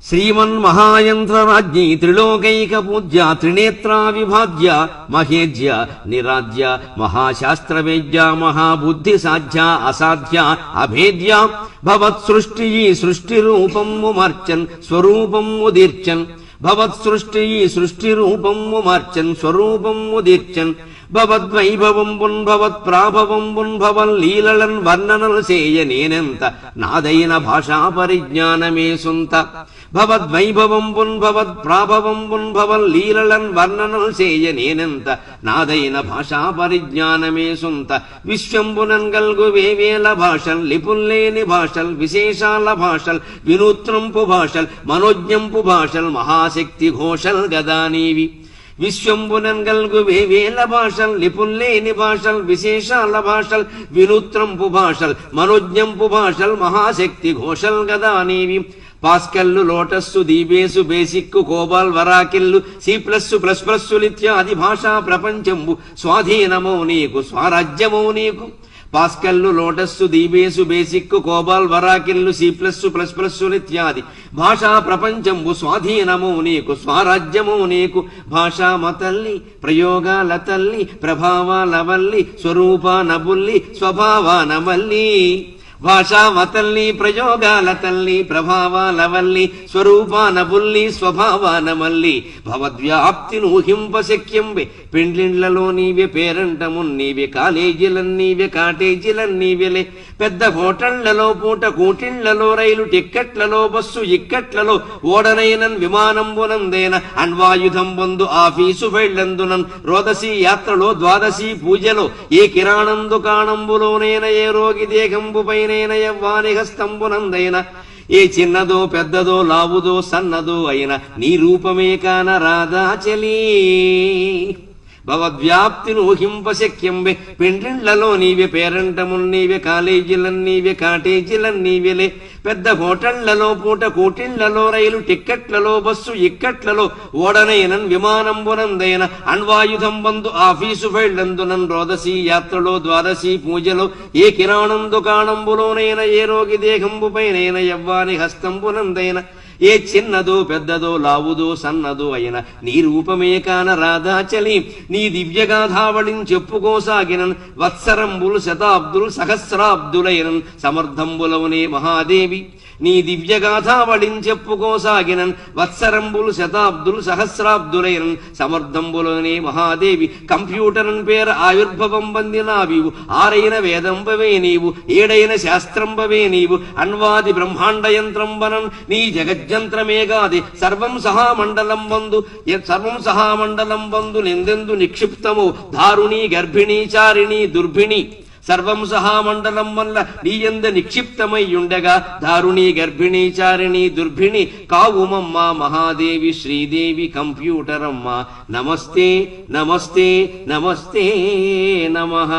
శ్రీమన్మహాయంత్రరాజ్ఞీ త్రిలోకైక పూజ్య త్రినేత్రా విభాజ్య మహేజ్య నిరాజ్య మహాశాస్త్రవేద్య మహాబుద్ధి సాధ్య అసాధ్య అభేద్య భవత్సృష్టి సృష్టి రూపము మార్చన్ స్వరూపము దీర్చన్ భవత్సృష్టి సృష్టి రూపము మార్చన్ స్వరూపము దీర్చన్ భవద్వైభవంబున్ భవత్ప్రాభవంబున్ భవన్ లీలలన్ వర్ణనలు చేయ నేనెంత నాదైన భాషా పరిజ్ఞానమే సుంత భవద్వైభవంబున్ భవత్ప్రాభవంబున్ భవన్ లీలలన్ వర్ణనలు చేయ నేనెంత నాదైన భాషా పరిజ్ఞానమే సుంత విశ్వంబునన్ గల్గు వేవేల భాషల్ లిపుల్లేని భాషల్ విశేషాల భాషల్ వినూత్నంపు భాషల్ మనోజ్ఞంపు భాషల్ మహాశక్తి ఘోషల్ గదానీవి విశ్వంబునన్ గల్గు వేవేల భాషల్ లిపుల్లేని భాషల్ విశేషాల భాషల్ వినూత్నంపు భాషల్ మనోజ్ఞంపు భాషల్ మహాశక్తి ఘోషల్ గదానీవి పాస్కల్లు లోటస్సు దీబేసు బేసిక్కు కోబాల్ వరాకిల్లు C++ఇత్యాది భాషా ప్రపంచంబు స్వాధీనమౌ నీకు స్వరాజ్యమౌ నీకు పాస్కల్లు లోటస్సు దీబేసు బేసిక్కు కోబాల్ వరాకిల్లు C++ఇత్యాది భాషా ప్రపంచంబు స్వాధీనము నీకు స్వరాజ్యము నీకు భాషామ తల్లి ప్రయోగాల తల్లి ప్రభావాల వల్లి స్వరూపాన బుల్లి స్వభావాన మల్లి భాషామ తల్లి ప్రయోగాల తల్లి ప్రభావాల వల్లి స్వరూపాన బుల్లి స్వభావాన మల్లి భవద్వ్యాప్తి నూహింపశక్యంబే పెండ్లిండ్లలో నీవే పేరంటమున్నీవే కాలేజీలన్నీవే కాటేజీలన్నీవెలే పెద్ద హోటళ్లలో పూట కూటిళ్లలో రైలు టిక్కెట్లలో బస్సు ఇక్కట్లలో ఓడనైనన్ విమానంబునందేన అణ్వాయుధం పొందు ఆఫీసు వెళ్ళందునన్ రోదసి యాత్రలో ద్వాదశి పూజలో ఏ కిరాణం దుకాణంబులోనైన ఏ రోగి దేహంబుపై యవ్వాని హస్తంబునందైన ఏ చిన్నదో పెద్దదో లావుదో సన్నదో అయిన నీ రూపమే కాన రాధాచలీ భవద్వ్యాప్తి నూహింపశక్యంబే పెండ్లిండ్లలో నీవే పేరంటమున్నీవే కాలేజీలన్నీవే కాటేజీలన్నీవెలే పెద్ద హోటళ్లలో పూట కూటిళ్లలో రైలు టిక్కెట్లలో బస్సు ఇక్కట్లలో ఓడనైనన్ విమానంబునందైన అణ్వాయుధం బందు ఆఫీసు వెళ్ళందునన్ రోదసి యాత్రలో ద్వాదశి పూజలో ఏ కిరాణం దుకాణంబులోనైన ఏ రోగి దేహంబుపైనైన యవ్వాని హస్తంబునందైన ఏ చిన్నదో పెద్దదో లావుదో సన్నదో అయిన నీ రూపమే కాన రాధాచలి నీ దివ్యగాథావళిని చెప్పుకోసాగినన్ వత్సరంబులు శతాబ్దులు సహస్రాబ్దులైనన్ సమర్థంబులవునే మహాదేవి నీ దివ్యగాథావళిని చెప్పుకోసాగినన్ వత్సరంబులు శతాబ్దులు సహస్రాబ్దులైనన్ సమర్థంబులనే మహాదేవి కంప్యూటరన్ పేర ఆవిర్భవం పొందినావివు ఆరైన వేదంబవే నీవు ఏడైన శాస్త్రంబవే నీవు అన్వాది బ్రహ్మాండ యంత్రంబనం నీ జగజ్జంత్రమేగాది సర్వం సహామండలం బంధు నిందెందు నిక్షిప్తము దారుణి గర్భిణీ చారిణి దుర్భిణి సర్వం సహామండలం వల్ల నీయంద నిక్షిప్తమయ్యుండగా దారుణి గర్భిణీ చారిణి దుర్భిణి కావుమమ్మ మహాదేవి శ్రీదేవి కంప్యూటరమ్మ నమస్తే నమస్తే నమస్తే నమః.